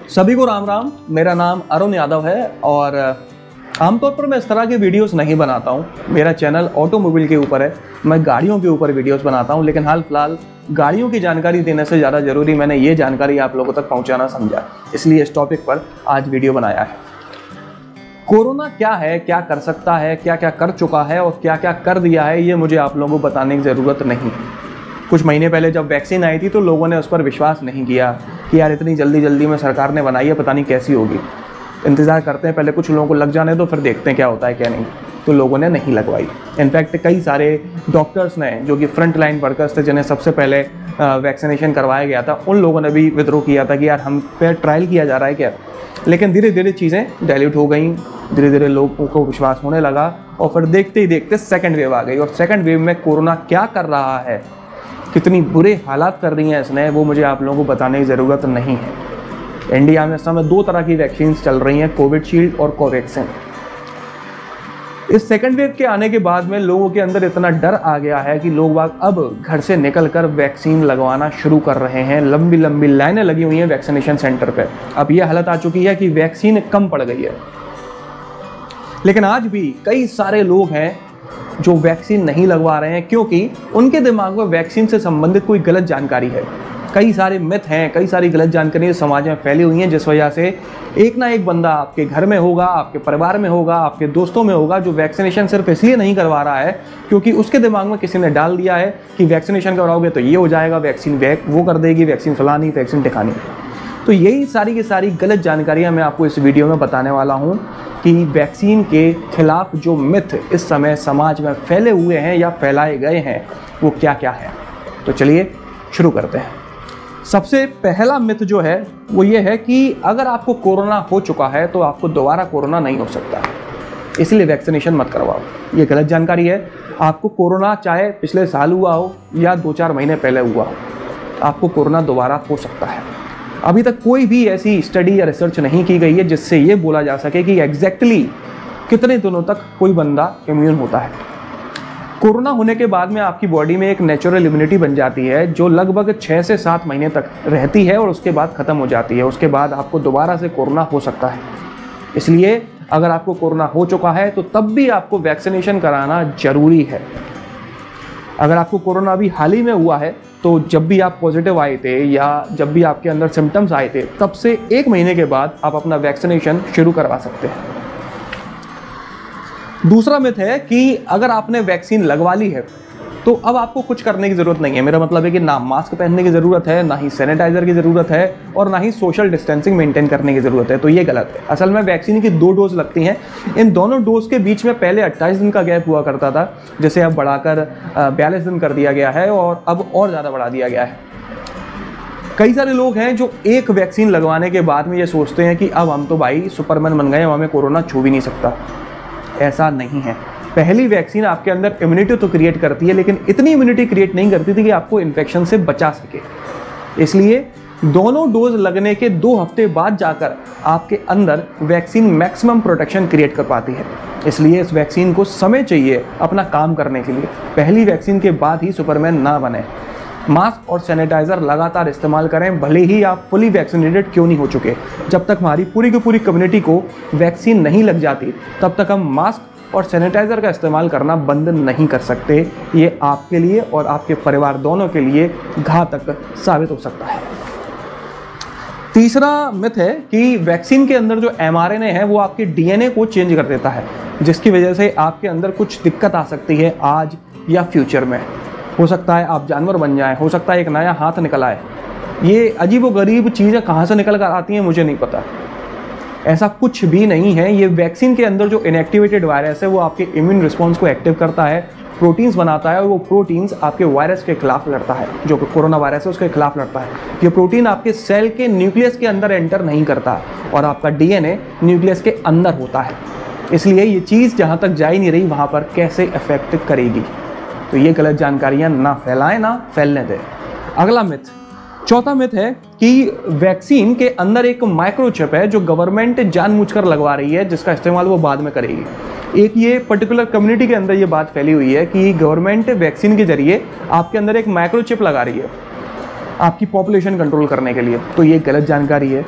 सभी को राम राम। मेरा नाम अरुण यादव है और आमतौर पर मैं इस तरह के वीडियोस नहीं बनाता हूँ। मेरा चैनल ऑटोमोबाइल के ऊपर है, मैं गाड़ियों के ऊपर वीडियोस बनाता हूँ। लेकिन हाल फिलहाल गाड़ियों की जानकारी देने से ज़्यादा ज़रूरी मैंने ये जानकारी आप लोगों तक पहुँचाना समझा, इसलिए इस टॉपिक पर आज वीडियो बनाया है। कोरोना क्या है, क्या कर सकता है, क्या क्या कर चुका है और क्या क्या कर दिया है, ये मुझे आप लोगों को बताने की ज़रूरत नहीं। कुछ महीने पहले जब वैक्सीन आई थी तो लोगों ने उस पर विश्वास नहीं किया कि यार इतनी जल्दी में सरकार ने बनाई है, पता नहीं कैसी होगी, इंतज़ार करते हैं पहले कुछ लोगों को लग जाने दो फिर देखते हैं क्या होता है क्या नहीं। तो लोगों ने नहीं लगवाई। इनफैक्ट कई सारे डॉक्टर्स ने, जो कि फ्रंट लाइन वर्कर्स थे, जिन्हें सबसे पहले वैक्सीनेशन करवाया गया था, उन लोगों ने भी विद्रोह किया था कि यार हम पे ट्रायल किया जा रहा है क्या। लेकिन धीरे धीरे चीज़ें डाइल्यूट हो गई, धीरे धीरे लोगों को विश्वास होने लगा और फिर देखते ही देखते सेकंड वेव आ गई। और सेकंड वेव में कोरोना क्या कर रहा है, कितनी बुरे हालात कर रही हैं इसने, वो मुझे आप लोगों को बताने की ज़रूरत नहीं है। इंडिया में इस समय 2 तरह की वैक्सीन चल रही हैं, कोविशील्ड और कोवैक्सीन। इस सेकंड वेव के आने के बाद में लोगों के अंदर इतना डर आ गया है कि लोग अब घर से निकलकर वैक्सीन लगवाना शुरू कर रहे हैं। लंबी लंबी लाइनें लगी हुई हैं वैक्सीनेशन सेंटर पे। अब यह हालत आ चुकी है कि वैक्सीन कम पड़ गई है। लेकिन आज भी कई सारे लोग हैं जो वैक्सीन नहीं लगवा रहे हैं क्योंकि उनके दिमाग में वैक्सीन से संबंधित कोई गलत जानकारी है। कई सारे मिथ हैं, कई सारी गलत जानकारियाँ समाज में फैली हुई हैं, जिस वजह से एक ना एक बंदा आपके घर में होगा, आपके परिवार में होगा, आपके दोस्तों में होगा, जो वैक्सीनेशन सिर्फ इसलिए नहीं करवा रहा है क्योंकि उसके दिमाग में किसी ने डाल दिया है कि वैक्सीनेशन करवाओगे तो ये हो जाएगा, वैक्सीन वो कर देगी, वैक्सीन फलानी, वैक्सीन टिकानी। तो यही सारी की सारी गलत जानकारियाँ मैं आपको इस वीडियो में बताने वाला हूँ कि वैक्सीन के खिलाफ जो मिथ इस समय समाज में फैले हुए हैं या फैलाए गए हैं वो क्या क्या है। तो चलिए शुरू करते हैं। सबसे पहला मिथ जो है वो ये है कि अगर आपको कोरोना हो चुका है तो आपको दोबारा कोरोना नहीं हो सकता, इसलिए वैक्सीनेशन मत करवाओ। ये गलत जानकारी है। आपको कोरोना चाहे पिछले साल हुआ हो या 2-4 महीने पहले हुआ हो, आपको कोरोना दोबारा हो सकता है। अभी तक कोई भी ऐसी स्टडी या रिसर्च नहीं की गई है जिससे ये बोला जा सके कि एग्जैक्टली कितने दिनों तक कोई बंदा इम्यून होता है। कोरोना होने के बाद में आपकी बॉडी में एक नेचुरल इम्यूनिटी बन जाती है जो लगभग 6 से 7 महीने तक रहती है और उसके बाद ख़त्म हो जाती है। उसके बाद आपको दोबारा से कोरोना हो सकता है। इसलिए अगर आपको कोरोना हो चुका है तो तब भी आपको वैक्सीनेशन कराना जरूरी है। अगर आपको कोरोना अभी हाल ही में हुआ है तो जब भी आप पॉजिटिव आए थे या जब भी आपके अंदर सिम्टम्स आए थे, तब से 1 महीने के बाद आप अपना वैक्सीनेशन शुरू करवा सकते हैं। दूसरा मिथ है कि अगर आपने वैक्सीन लगवा ली है तो अब आपको कुछ करने की ज़रूरत नहीं है। मेरा मतलब है कि ना मास्क पहनने की ज़रूरत है, ना ही सैनिटाइज़र की ज़रूरत है और ना ही सोशल डिस्टेंसिंग मेंटेन करने की ज़रूरत है। तो ये गलत है। असल में वैक्सीन की 2 डोज लगती हैं। इन दोनों डोज के बीच में पहले 28 दिन का गैप हुआ करता था, जिसे अब बढ़ाकर 42 दिन कर दिया गया है और अब और ज़्यादा बढ़ा दिया गया है। कई सारे लोग हैं जो एक वैक्सीन लगवाने के बाद में ये सोचते हैं कि अब हम तो भाई सुपरमैन बन गए, हमें कोरोना छू भी नहीं सकता। ऐसा नहीं है। पहली वैक्सीन आपके अंदर इम्यूनिटी तो क्रिएट करती है, लेकिन इतनी इम्यूनिटी क्रिएट नहीं करती थी कि आपको इन्फेक्शन से बचा सके। इसलिए दोनों डोज लगने के 2 हफ्ते बाद जाकर आपके अंदर वैक्सीन मैक्सिमम प्रोटेक्शन क्रिएट कर पाती है। इसलिए इस वैक्सीन को समय चाहिए अपना काम करने के लिए। पहली वैक्सीन के बाद ही सुपरमैन ना बने। मास्क और सैनिटाइज़र लगातार इस्तेमाल करें, भले ही आप फुली वैक्सीनेटेड क्यों नहीं हो चुके। जब तक हमारी पूरी की पूरी कम्युनिटी को वैक्सीन नहीं लग जाती तब तक हम मास्क और सैनिटाइज़र का इस्तेमाल करना बंद नहीं कर सकते। ये आपके लिए और आपके परिवार दोनों के लिए घातक साबित हो सकता है। तीसरा मिथ है कि वैक्सीन के अंदर जो mRNA है वो आपके DNA को चेंज कर देता है, जिसकी वजह से आपके अंदर कुछ दिक्कत आ सकती है आज या फ्यूचर में। हो सकता है आप जानवर बन जाएं, हो सकता है एक नया हाथ निकल आए। ये अजीबोगरीब चीज़ें कहाँ से निकल कर आती हैं मुझे नहीं पता। ऐसा कुछ भी नहीं है। ये वैक्सीन के अंदर जो इनएक्टिवेटेड वायरस है वो आपके इम्यून रिस्पॉन्स को एक्टिव करता है, प्रोटीन्स बनाता है और वो प्रोटीन्स आपके वायरस के खिलाफ लड़ता है, जो कोरोना वायरस है उसके खिलाफ लड़ता है। ये प्रोटीन आपके सेल के न्यूक्लियस के अंदर एंटर नहीं करता और आपका DNA न्यूक्लियस के अंदर होता है। इसलिए ये चीज़ जहाँ तक जा ही नहीं रही वहाँ पर कैसे इफेक्ट करेगी। तो ये गलत जानकारियाँ ना फैलाएं, ना फैलने दें। अगला मिथ, चौथा मिथ है कि वैक्सीन के अंदर एक माइक्रोचिप है जो गवर्नमेंट जानबूझकर लगवा रही है, जिसका इस्तेमाल वो बाद में करेगी। एक ये पर्टिकुलर कम्युनिटी के अंदर ये बात फैली हुई है कि गवर्नमेंट वैक्सीन के जरिए आपके अंदर एक माइक्रोचिप लगा रही है आपकी पॉपुलेशन कंट्रोल करने के लिए। तो ये गलत जानकारी है।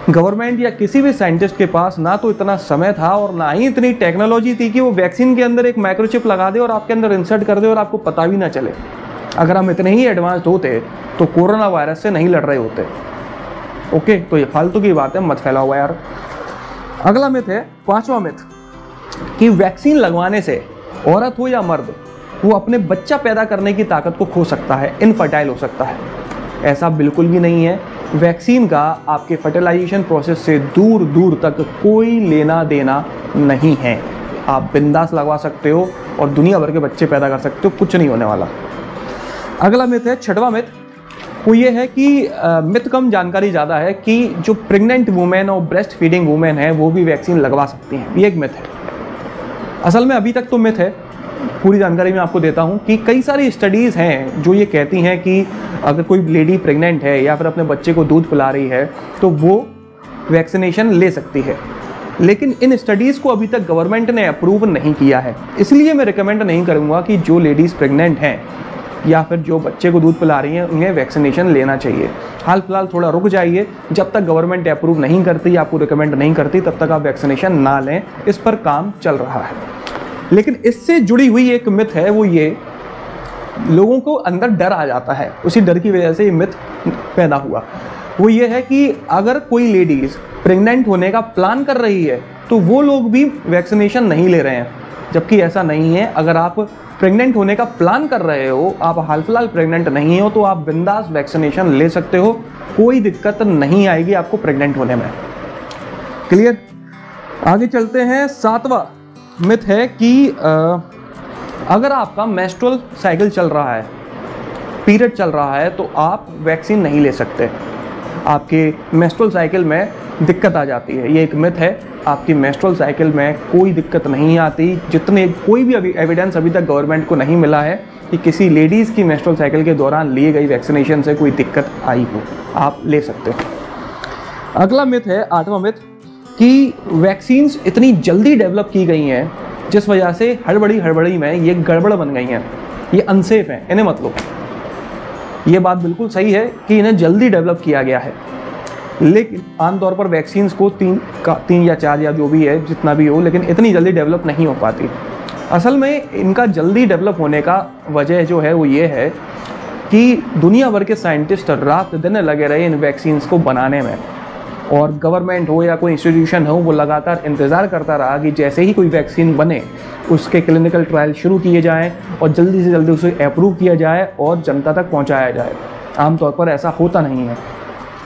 गवर्नमेंट या किसी भी साइंटिस्ट के पास ना तो इतना समय था और ना ही इतनी टेक्नोलॉजी थी कि वो वैक्सीन के अंदर एक माइक्रोचिप लगा दे और आपके अंदर इंसर्ट कर दे और आपको पता भी ना चले। अगर हम इतने ही एडवांस्ड होते तो कोरोना वायरस से नहीं लड़ रहे होते। ओके, तो ये फालतू की बात है, मत फैलाओ यार। अगला मिथ है, 5वां मिथ, कि वैक्सीन लगवाने से औरत हो या मर्द वो अपने बच्चा पैदा करने की ताकत को खो सकता है, इनफर्टाइल हो सकता है। ऐसा बिल्कुल भी नहीं है। वैक्सीन का आपके फर्टिलाइजेशन प्रोसेस से दूर दूर तक कोई लेना देना नहीं है। आप बिंदास लगवा सकते हो और दुनिया भर के बच्चे पैदा कर सकते हो, कुछ नहीं होने वाला। अगला मिथ है, 6वां मिथ, वो ये है कि मिथ कम जानकारी ज़्यादा है कि जो प्रेग्नेंट वुमेन और ब्रेस्ट फीडिंग वुमेन है वो भी वैक्सीन लगवा सकती हैं। ये एक मिथ है। असल में अभी तक तो मिथ है, पूरी जानकारी मैं आपको देता हूँ कि कई सारी स्टडीज़ हैं जो ये कहती हैं कि अगर कोई लेडी प्रेग्नेंट है या फिर अपने बच्चे को दूध पिला रही है तो वो वैक्सीनेशन ले सकती है, लेकिन इन स्टडीज़ को अभी तक गवर्नमेंट ने अप्रूव नहीं किया है। इसलिए मैं रिकमेंड नहीं करूँगा कि जो लेडीज़ प्रेग्नेंट हैं या फिर जो बच्चे को दूध पिला रही हैं उन्हें वैक्सीनेशन लेना चाहिए। हाल फिलहाल थोड़ा रुक जाइए, जब तक गवर्नमेंट अप्रूव नहीं करती, आपको रिकमेंड नहीं करती, तब तक आप वैक्सीनेशन ना लें। इस पर काम चल रहा है। लेकिन इससे जुड़ी हुई एक मिथ है, वो ये, लोगों को अंदर डर आ जाता है, उसी डर की वजह से ये मिथ पैदा हुआ। वो ये है कि अगर कोई लेडीज़ प्रेग्नेंट होने का प्लान कर रही है तो वो लोग भी वैक्सीनेशन नहीं ले रहे हैं, जबकि ऐसा नहीं है। अगर आप प्रेग्नेंट होने का प्लान कर रहे हो, आप हाल फिलहाल प्रेग्नेंट नहीं हो, तो आप बिंदास वैक्सीनेशन ले सकते हो, कोई दिक्कत नहीं आएगी आपको प्रेग्नेंट होने में। क्लियर? आगे चलते हैं। 7वां मिथ है कि अगर आपका मेंस्ट्रुअल साइकिल चल रहा है, पीरियड चल रहा है, तो आप वैक्सीन नहीं ले सकते। आपके मेंस्ट्रुअल साइकिल में दिक्कत आ जाती है, ये एक मिथ है। आपकी मेंस्ट्रुअल साइकिल में कोई दिक्कत नहीं आती। कोई भी एविडेंस अभी तक गवर्नमेंट को नहीं मिला है कि किसी लेडीज़ की मेंस्ट्रुअल साइकिल के दौरान लिए गई वैक्सीनेशन से कोई दिक्कत आई हो। आप ले सकते हो। अगला मिथ है, 8वां मिथ, कि वैक्सीन्स इतनी जल्दी डेवलप की गई हैं जिस वजह से हड़बड़ी में ये गड़बड़ बन गई हैं, ये अनसेफ हैं, इन्हें मत लो। ये बात बिल्कुल सही है कि इन्हें जल्दी डेवलप किया गया है, लेकिन आमतौर पर वैक्सीन्स को 3 या 4 या जो भी है, जितना भी हो, लेकिन इतनी जल्दी डेवलप नहीं हो पाती। असल में इनका जल्दी डेवलप होने का वजह जो है वो ये है कि दुनिया भर के साइंटिस्ट रात दिन लगे रहे इन वैक्सीन्स को बनाने में, और गवर्नमेंट हो या कोई इंस्टीट्यूशन हो वो लगातार इंतज़ार करता रहा कि जैसे ही कोई वैक्सीन बने उसके क्लिनिकल ट्रायल शुरू किए जाएं और जल्दी से जल्दी उसे अप्रूव किया जाए और जनता तक पहुंचाया जाए। आमतौर पर ऐसा होता नहीं है।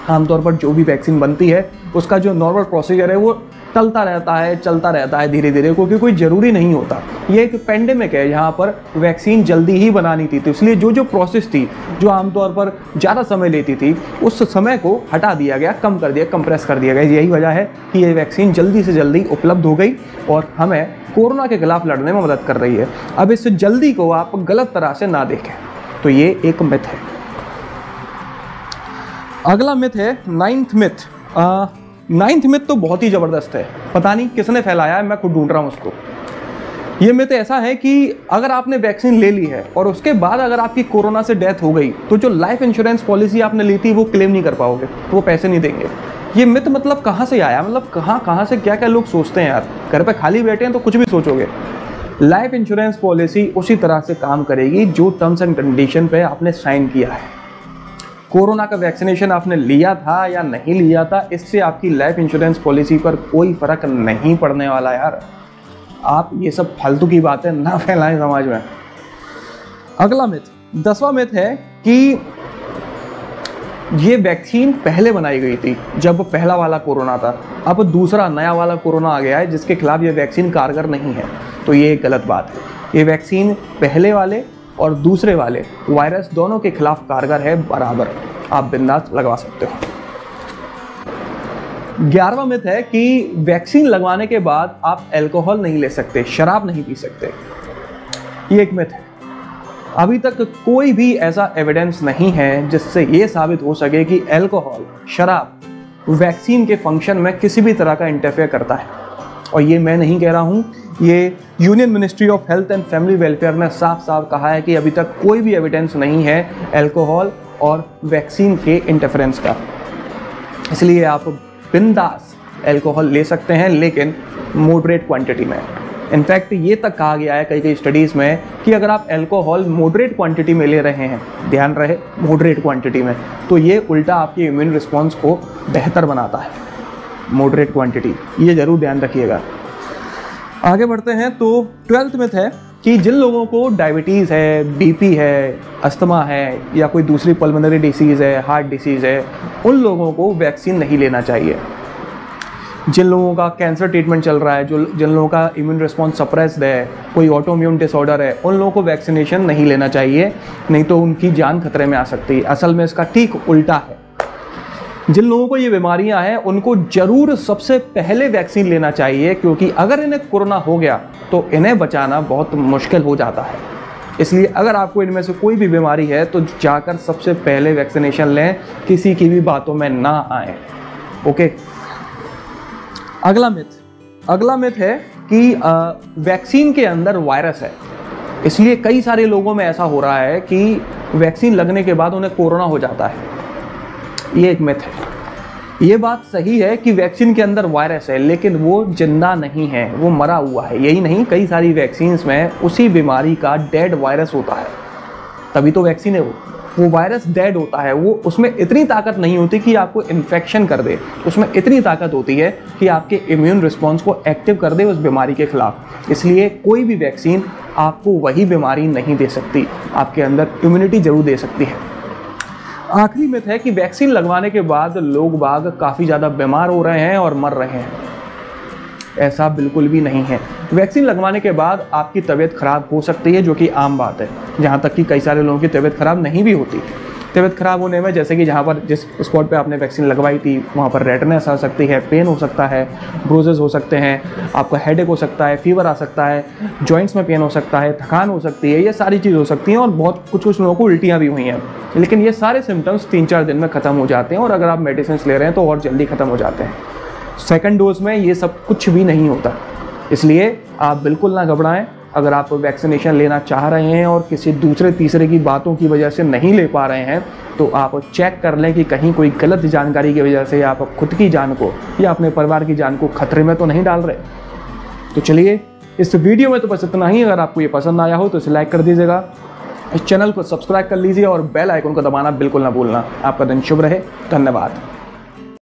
आमतौर पर जो भी वैक्सीन बनती है उसका जो नॉर्मल प्रोसीजर है वो चलता रहता है धीरे धीरे, क्योंकि कोई ज़रूरी नहीं होता। ये एक पेंडेमिक है, यहाँ पर वैक्सीन जल्दी ही बनानी थी, तो इसलिए जो प्रोसेस थी, जो आमतौर पर ज़्यादा समय लेती थी, उस समय को हटा दिया गया, कम कर दिया, कंप्रेस कर दिया गया। यही वजह है कि ये वैक्सीन जल्दी से जल्दी उपलब्ध हो गई और हमें कोरोना के खिलाफ लड़ने में मदद कर रही है। अब इस जल्दी को आप गलत तरह से ना देखें, तो ये एक मिथ है। अगला मिथ है 9th मिथ। 9th मिथ तो बहुत ही ज़बरदस्त है, पता नहीं किसने फैलाया है, मैं खुद ढूंढ रहा हूँ उसको। ये मिथ ऐसा है कि अगर आपने वैक्सीन ले ली है और उसके बाद अगर आपकी कोरोना से डेथ हो गई तो जो लाइफ इंश्योरेंस पॉलिसी आपने ली थी वो क्लेम नहीं कर पाओगे, वो पैसे नहीं देंगे। ये मिथ मतलब कहाँ से आया? मतलब कहाँ से क्या क्या लोग सोचते हैं यार, घर पे खाली बैठे हैं तो कुछ भी सोचोगे। लाइफ इंश्योरेंस पॉलिसी उसी तरह से काम करेगी जो टर्म्स एंड कंडीशन पे आपने साइन किया है। कोरोना का वैक्सीनेशन आपने लिया था या नहीं लिया था, इससे आपकी लाइफ इंश्योरेंस पॉलिसी पर कोई फर्क नहीं पड़ने वाला यार। आप ये सब फालतू की बातें ना फैलाएं समाज में। अगला मिथ, 10वां मिथ है कि ये वैक्सीन पहले बनाई गई थी जब पहला वाला कोरोना था, अब दूसरा नया वाला कोरोना आ गया है जिसके खिलाफ ये वैक्सीन कारगर नहीं है। तो ये एक गलत बात है। ये वैक्सीन पहले वाले और दूसरे वाले वायरस दोनों के खिलाफ कारगर है बराबर, आप बिंदास लगवा सकते हो। 11वां मिथ है कि वैक्सीन लगवाने के बाद आप अल्कोहल नहीं ले सकते, शराब नहीं पी सकते। ये एक मिथ है। अभी तक कोई भी ऐसा एविडेंस नहीं है जिससे ये साबित हो सके कि अल्कोहल, शराब वैक्सीन के फंक्शन में किसी भी तरह का इंटरफेयर करता है। और ये मैं नहीं कह रहा हूँ, ये union ministry of health and family welfare ने साफ साफ कहा है कि अभी तक कोई भी एविडेंस नहीं है अल्कोहल और वैक्सीन के इंटरफेरेंस का। इसलिए आप बिंदास अल्कोहल ले सकते हैं, लेकिन मॉडरेट क्वांटिटी में। इनफैक्ट ये तक कहा गया है कई स्टडीज़ में कि अगर आप अल्कोहल मॉडरेट क्वांटिटी में ले रहे हैं, ध्यान रहे मॉडरेट क्वांटिटी में, तो ये उल्टा आपके इम्यून रिस्पॉन्स को बेहतर बनाता है। मॉडरेट क्वांटिटी, ये ज़रूर ध्यान रखिएगा। आगे बढ़ते हैं तो 12th मिथ है कि जिन लोगों को डायबिटीज़ है, बीपी है, अस्थमा है या कोई दूसरी पल्मोनरी डिसीज़ है, हार्ट डिसीज़ है, उन लोगों को वैक्सीन नहीं लेना चाहिए। जिन लोगों का कैंसर ट्रीटमेंट चल रहा है, जिन लोगों का इम्यून रिस्पॉन्स सप्रेस्ड है, कोई ऑटोइम्यून डिसऑर्डर है, उन लोगों को वैक्सीनेशन नहीं लेना चाहिए, नहीं तो उनकी जान खतरे में आ सकती है। असल में इसका ठीक उल्टा है। जिन लोगों को ये बीमारियां हैं उनको ज़रूर सबसे पहले वैक्सीन लेना चाहिए, क्योंकि अगर इन्हें कोरोना हो गया तो इन्हें बचाना बहुत मुश्किल हो जाता है। इसलिए अगर आपको इनमें से कोई भी बीमारी है तो जाकर सबसे पहले वैक्सीनेशन लें, किसी की भी बातों में ना आए। ओके, अगला मिथ है कि वैक्सीन के अंदर वायरस है, इसलिए कई सारे लोगों में ऐसा हो रहा है कि वैक्सीन लगने के बाद उन्हें कोरोना हो जाता है। ये एक मिथ है। ये बात सही है कि वैक्सीन के अंदर वायरस है, लेकिन वो जिंदा नहीं है, वो मरा हुआ है। यही नहीं, कई सारी वैक्सीन्स में उसी बीमारी का डेड वायरस होता है, तभी तो वैक्सीन है। वो वायरस डेड होता है, वो उसमें इतनी ताकत नहीं होती कि आपको इन्फेक्शन कर दे, उसमें इतनी ताकत होती है कि आपके इम्यून रिस्पॉन्स को एक्टिव कर दे उस बीमारी के खिलाफ। इसलिए कोई भी वैक्सीन आपको वही बीमारी नहीं दे सकती, आपके अंदर इम्यूनिटी जरूर दे सकती है। आखिरी मिथ है कि वैक्सीन लगवाने के बाद लोग बाग काफ़ी ज़्यादा बीमार हो रहे हैं और मर रहे हैं। ऐसा बिल्कुल भी नहीं है। वैक्सीन लगवाने के बाद आपकी तबीयत ख़राब हो सकती है, जो कि आम बात है, जहाँ तक कि कई सारे लोगों की तबीयत ख़राब नहीं भी होती। तबीयत ख़राब होने में जैसे कि जहाँ पर जिस स्पॉट पे आपने वैक्सीन लगवाई थी वहाँ पर रेडनेस आ सकती है, पेन हो सकता है, ब्रूजेस हो सकते हैं, आपका हेडेक हो सकता है, फीवर आ सकता है, जॉइंट्स में पेन हो सकता है, थकान हो सकती है, ये सारी चीज़ हो सकती हैं। और बहुत कुछ लोगों को उल्टियाँ भी हुई हैं, लेकिन ये सारे सिम्टम्स 3-4 दिन में ख़त्म हो जाते हैं, और अगर आप मेडिसिन ले रहे हैं तो और जल्दी ख़त्म हो जाते हैं। सेकंड डोज में ये सब कुछ भी नहीं होता, इसलिए आप बिल्कुल ना घबराएं। अगर आप वैक्सीनेशन लेना चाह रहे हैं और किसी दूसरे तीसरे की बातों की वजह से नहीं ले पा रहे हैं, तो आप चेक कर लें कि कहीं कोई गलत जानकारी की वजह से आप खुद की जान को या अपने परिवार की जान को खतरे में तो नहीं डाल रहे। तो चलिए, इस वीडियो में तो बस इतना ही। अगर आपको ये पसंद आया हो तो इसे लाइक कर दीजिएगा, इस चैनल को सब्सक्राइब कर लीजिए और बेल आइकन को दबाना बिल्कुल ना भूलना। आपका दिन शुभ रहे। धन्यवाद।